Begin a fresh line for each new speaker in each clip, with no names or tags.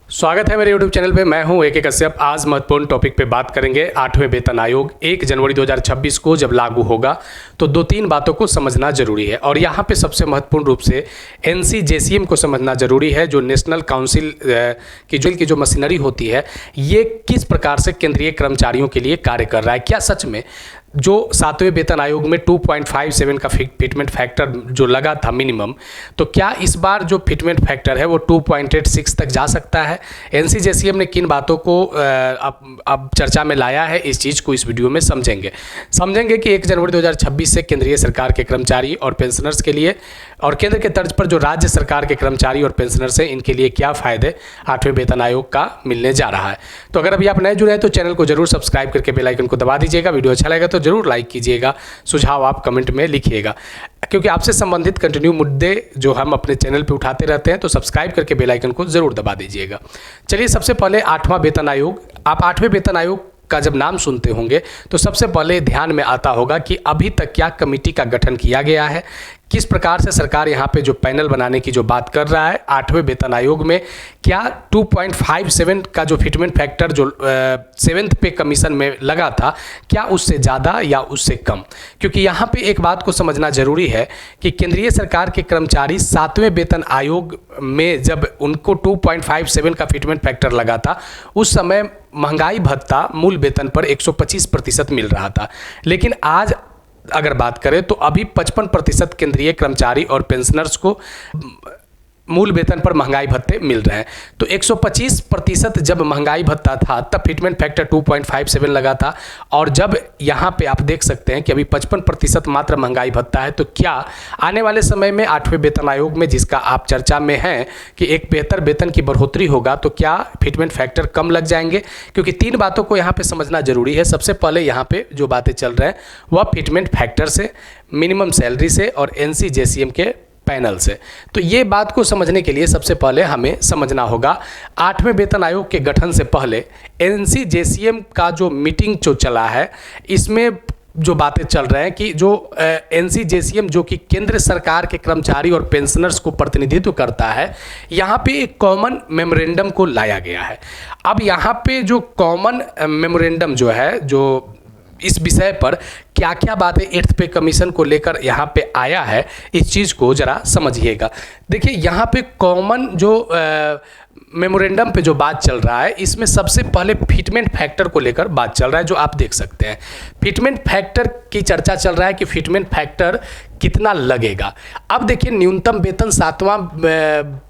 स्वागत है मेरे YouTube चैनल पे। मैं हूं AK कश्यप। आज महत्वपूर्ण टॉपिक पे बात करेंगे। 8वें वेतन आयोग 1 जनवरी 2026 को जब लागू होगा तो 2-3 बातों को समझना जरूरी है और यहाँ पे सबसे महत्वपूर्ण रूप से NCJCM को समझना जरूरी है। जो नेशनल काउंसिल की जो मशीनरी होती है, ये किस प्रकार से केंद्रीय कर्मचारियों के लिए कार्य कर रहा है। क्या सच में जो 7वें वेतन आयोग में 2.57 का फिटमेंट फैक्टर जो लगा था मिनिमम, तो क्या इस बार जो फिटमेंट फैक्टर है वो 2.86 तक जा सकता है। NCJCM ने किन बातों को अब चर्चा में लाया है, इस चीज़ को इस वीडियो में समझेंगे कि 1 जनवरी 2026 से केंद्रीय सरकार के कर्मचारी और पेंशनर्स के लिए और केंद्र के तर्ज पर जो राज्य सरकार के कर्मचारी और पेंशनर्स हैं, इनके लिए क्या फ़ायदे 8वें वेतन आयोग का मिलने जा रहा है। तो अगर अभी आप नए जुड़े हैं तो चैनल को जरूर सब्सक्राइब करके बेल आइकन को दबा दीजिएगा। वीडियो अच्छा लगेगा तो जरूर लाइक कीजिएगा, सुझाव आप कमेंट में लिखिएगा, क्योंकि आपसे संबंधित कंटिन्यू मुद्दे जो हम अपने चैनल पे उठाते रहते हैं। तो सब्सक्राइब करके बेल आइकन को जरूर दबा दीजिएगा। चलिए, सबसे पहले 8वां वेतन आयोग। आप 8वें वेतन आयोग का जब नाम सुनते होंगे तो सबसे पहले ध्यान में आता होगा कि अभी तक क्या कमेटी का गठन किया गया है, किस प्रकार से सरकार यहाँ पे जो पैनल बनाने की जो बात कर रहा है 8वें वेतन आयोग में, क्या 2.57 का जो फिटमेंट फैक्टर जो 7th पे कमीशन में लगा था, क्या उससे ज़्यादा या उससे कम। क्योंकि यहाँ पे एक बात को समझना जरूरी है कि केंद्रीय सरकार के कर्मचारी 7वें वेतन आयोग में जब उनको 2.57 का फिटमेंट फैक्टर लगा था, उस समय महंगाई भत्ता मूल वेतन पर 125% मिल रहा था। लेकिन आज अगर बात करें तो अभी 55% केंद्रीय कर्मचारी और पेंशनर्स को मूल वेतन पर महंगाई भत्ते मिल रहे हैं। तो 125% जब महंगाई भत्ता था तब फिटमेंट फैक्टर 2.57 लगा था, और जब यहाँ पे आप देख सकते हैं कि अभी 55% मात्र महंगाई भत्ता है, तो क्या आने वाले समय में 8वें वेतन आयोग में, जिसका आप चर्चा में हैं कि एक बेहतर वेतन की बढ़ोतरी होगा, तो क्या फिटमेंट फैक्टर कम लग जाएंगे। क्योंकि 3 बातों को यहाँ पर समझना जरूरी है। सबसे पहले यहाँ पर जो बातें चल रहे हैं वह फिटमेंट फैक्टर से, मिनिमम सैलरी से और NCJCM के पैनल से। तो ये बात को समझने के लिए सबसे पहले हमें समझना होगा 8वें वेतन आयोग के गठन से पहले NCJCM का जो मीटिंग जो चला है, इसमें जो बातें चल रहे हैं कि जो NCJCM जो कि केंद्र सरकार के कर्मचारी और पेंशनर्स को प्रतिनिधित्व करता है, यहाँ पे एक कॉमन मेमोरेंडम को लाया गया है। अब यहाँ पे जो कॉमन मेमोरेंडम जो है, जो इस विषय पर क्या क्या बातें 8th पे कमीशन को लेकर यहाँ पे आया है, इस चीज़ को ज़रा समझिएगा। देखिए, यहाँ पे कॉमन जो मेमोरेंडम पे जो बात चल रहा है, इसमें सबसे पहले फिटमेंट फैक्टर को लेकर बात चल रहा है, जो आप देख सकते हैं। फिटमेंट फैक्टर की चर्चा चल रहा है कि फिटमेंट फैक्टर कितना लगेगा। अब देखिए, न्यूनतम वेतन 7वां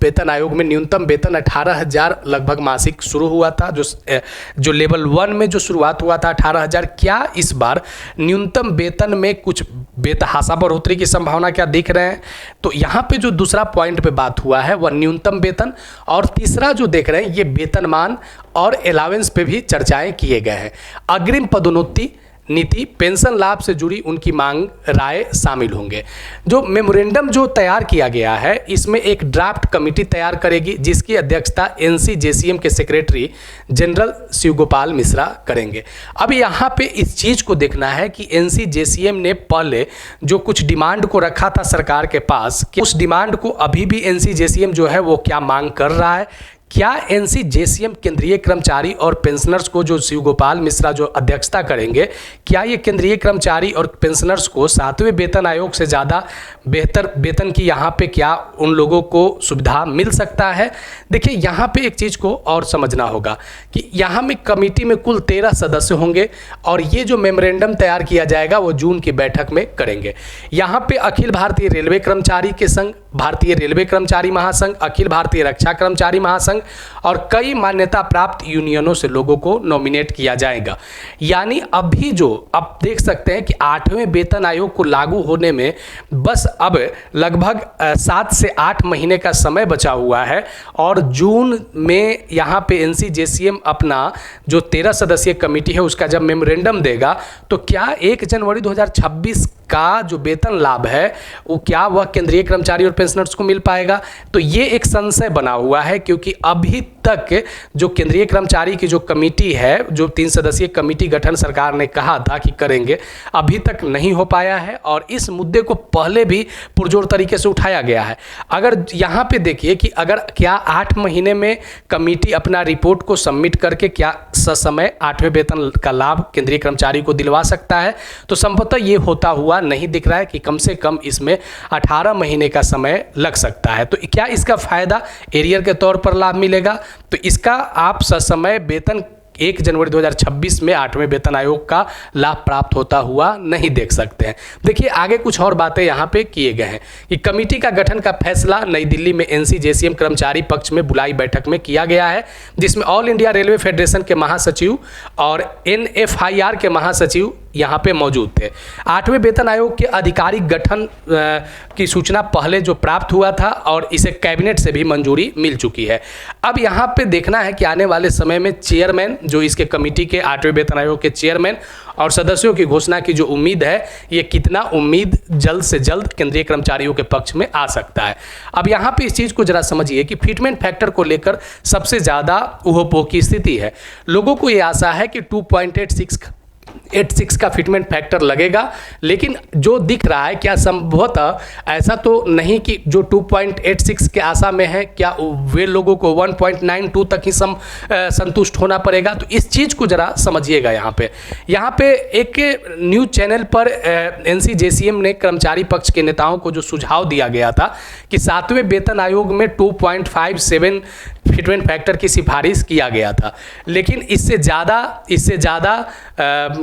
वेतन आयोग में न्यूनतम वेतन 18,000 लगभग मासिक शुरू हुआ था। जो लेवल 1 में जो शुरुआत हुआ था 18,000, क्या इस बार न्यूनतम वेतन में कुछ बेतहाशा बढ़ोतरी की संभावना क्या दिख रहे हैं। तो यहाँ पे जो दूसरा पॉइंट पे बात हुआ है वह न्यूनतम वेतन, और तीसरा जो देख रहे हैं ये वेतनमान और अलावेंस पे भी चर्चाएं किए गए हैं। अग्रिम पदोन्नति नीति, पेंशन लाभ से जुड़ी उनकी मांग, राय शामिल होंगे। जो मेमोरेंडम जो तैयार किया गया है, इसमें एक ड्राफ्ट कमेटी तैयार करेगी, जिसकी अध्यक्षता NCJCM के सेक्रेटरी जनरल शिवगोपाल मिश्रा करेंगे। अब यहाँ पे इस चीज़ को देखना है कि NCJCM ने पहले जो कुछ डिमांड को रखा था सरकार के पास, कि उस डिमांड को अभी भी NCJCM जो है वो क्या मांग कर रहा है। क्या NCJCM केंद्रीय कर्मचारी और पेंशनर्स को, जो शिवगोपाल मिश्रा जो अध्यक्षता करेंगे, क्या ये केंद्रीय कर्मचारी और पेंशनर्स को 7वें वेतन आयोग से ज़्यादा बेहतर वेतन की यहाँ पे क्या उन लोगों को सुविधा मिल सकता है। देखिए, यहाँ पे एक चीज़ को और समझना होगा कि यहाँ में कमेटी में कुल 13 सदस्य होंगे, और ये जो मेमोरेंडम तैयार किया जाएगा वो जून की बैठक में करेंगे। यहाँ पे अखिल भारतीय रेलवे कर्मचारी के संघ, भारतीय रेलवे कर्मचारी महासंघ, अखिल भारतीय रक्षा कर्मचारी महासंघ और कई मान्यता प्राप्त यूनियनों से लोगों को नॉमिनेट किया जाएगा। यानी अभी जो आप देख सकते हैं कि 8वें वेतन आयोग को लागू होने में बस अब लगभग 7 से 8 महीने का समय बचा हुआ है, और जून में यहाँ पे NCJCM अपना जो 13 सदस्यीय कमेटी है उसका जब मेमोरेंडम देगा, तो क्या 1 जनवरी 2026 का जो वेतन लाभ है वो क्या वह केंद्रीय कर्मचारी और पेंशनर्स को मिल पाएगा? तो ये एक संशय बना हुआ है, क्योंकि अभी तक जो केंद्रीय कर्मचारी की जो कमेटी है, जो 3 सदस्यीय कमेटी गठन सरकार ने कहा था कि करेंगे, अभी तक नहीं हो पाया है और इस मुद्दे को पहले भी पुरजोर तरीके से उठाया गया है। अगर यहाँ पे देखिए कि अगर क्या 8 महीने में कमेटी अपना रिपोर्ट को सबमिट करके क्या ससमय 8वें वेतन का लाभ केंद्रीय कर्मचारी को दिलवा सकता है, तो संभवतः ये होता हुआ नहीं दिख रहा है कि कम से कम इसमें 18 महीने का समय लग सकता है। तो क्या इसका फायदा एरियर के तौर पर लाभ मिलेगा? तो इसका आप ससमय वेतन 1 जनवरी 2026 में 8वें वेतन आयोग का लाभ प्राप्त होता हुआ नहीं देख सकते हैं। देखिए आगे कुछ और बातें यहाँ पे किए गए हैं कि कमेटी का गठन का फैसला नई दिल्ली में NCJCM कर्मचारी पक्ष में बुलाई बैठक में किया गया है, जिसमें ऑल इंडिया रेलवे फेडरेशन के महासचिव और NFIR के महासचिव यहाँ पे मौजूद थे। 8वें वेतन आयोग के आधिकारिक गठन की सूचना पहले जो प्राप्त हुआ था और इसे कैबिनेट से भी मंजूरी मिल चुकी है। अब यहाँ पे देखना है कि आने वाले समय में चेयरमैन, जो इसके कमेटी के 8वें वेतन आयोग के चेयरमैन और सदस्यों की घोषणा की जो उम्मीद है, ये कितना उम्मीद जल्द से जल्द केंद्रीय कर्मचारियों के पक्ष में आ सकता है। अब यहाँ पे इस चीज़ को जरा समझिए कि फिटमेंट फैक्टर को लेकर सबसे ज़्यादा ऊहापोह की स्थिति है। लोगों को ये आशा है कि 2.86 का फिटमेंट फैक्टर लगेगा, लेकिन जो दिख रहा है क्या संभवतः ऐसा तो नहीं कि जो 2.86 के आशा में है, क्या वे लोगों को 1.92 तक ही संतुष्ट होना पड़ेगा? तो इस चीज़ को ज़रा समझिएगा। यहाँ पे एक न्यूज़ चैनल पर NCJCM ने कर्मचारी पक्ष के नेताओं को जो सुझाव दिया गया था कि 7वें वेतन आयोग में 2.57 फिटमेंट फैक्टर की सिफारिश किया गया था, लेकिन इससे ज़्यादा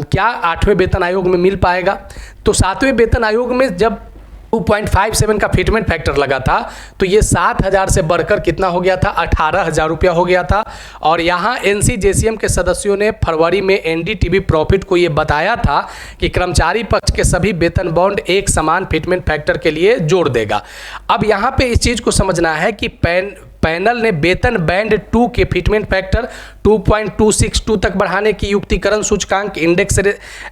क्या 8वें वेतन आयोग में मिल पाएगा? तो 7वें वेतन आयोग में जब 2.57 का फिटमेंट फैक्टर लगा था तो ये 7,000 से बढ़कर कितना हो गया था? 18,000 रुपया हो गया था। और यहाँ NCJCM के सदस्यों ने फरवरी में NDTV प्रॉफिट को ये बताया था कि कर्मचारी पक्ष के सभी वेतन बॉन्ड एक समान फिटमेंट फैक्टर के लिए जोड़ देगा। अब यहाँ पे इस चीज़ को समझना है कि पैनल ने वेतन बैंड 2 के फिटमेंट फैक्टर 2.262 तक बढ़ाने की युक्तिकरण सूचकांक इंडेक्स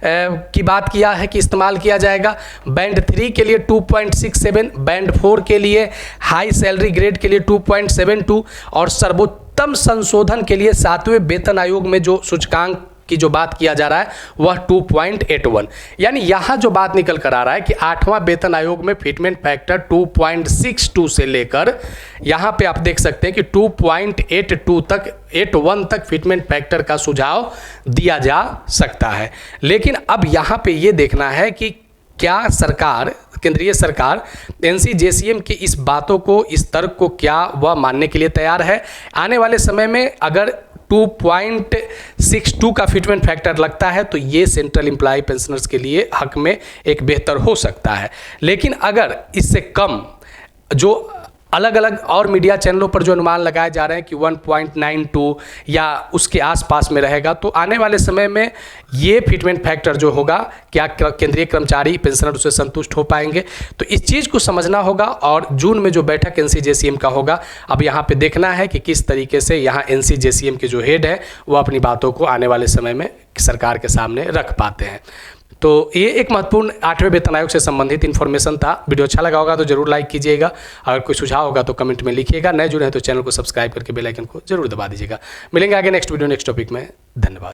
की बात किया है कि इस्तेमाल किया जाएगा। बैंड 3 के लिए 2.67, बैंड 4 के लिए हाई सैलरी ग्रेड के लिए 2.72 और सर्वोत्तम संशोधन के लिए 7वें वेतन आयोग में जो सूचकांक की जो बात किया जा रहा है वह 2.81। यानी यहाँ जो बात निकल कर आ रहा है कि 8वां वेतन आयोग में फिटमेंट फैक्टर 2.62 से लेकर यहाँ पे आप देख सकते हैं कि 2.82 तक 81 तक फिटमेंट फैक्टर का सुझाव दिया जा सकता है। लेकिन अब यहाँ पे ये देखना है कि क्या सरकार, केंद्रीय सरकार NCJCM की इस बातों को, इस तर्क को क्या वह मानने के लिए तैयार है? आने वाले समय में अगर 2.62 का फिटमेंट फैक्टर लगता है तो ये सेंट्रल एम्प्लॉय पेंशनर्स के लिए हक में एक बेहतर हो सकता है। लेकिन अगर इससे कम, जो अलग अलग और मीडिया चैनलों पर जो अनुमान लगाए जा रहे हैं कि 1.92 या उसके आसपास में रहेगा, तो आने वाले समय में ये फिटमेंट फैक्टर जो होगा, क्या केंद्रीय कर्मचारी पेंशनर उससे संतुष्ट हो पाएंगे? तो इस चीज़ को समझना होगा। और जून में जो बैठक NCJCM का होगा, अब यहाँ पे देखना है कि किस तरीके से यहाँ NCJCM के जो हेड है वो अपनी बातों को आने वाले समय में सरकार के सामने रख पाते हैं। तो ये एक महत्वपूर्ण 8वें वेतन आयोग से संबंधित इन्फॉर्मेशन था। वीडियो अच्छा लगा होगा तो जरूर लाइक कीजिएगा। अगर कोई सुझाव होगा तो कमेंट में लिखिएगा। नए जुड़े हैं तो चैनल को सब्सक्राइब करके बेल आइकन को जरूर दबा दीजिएगा। मिलेंगे आगे नेक्स्ट वीडियो नेक्स्ट टॉपिक में। धन्यवाद।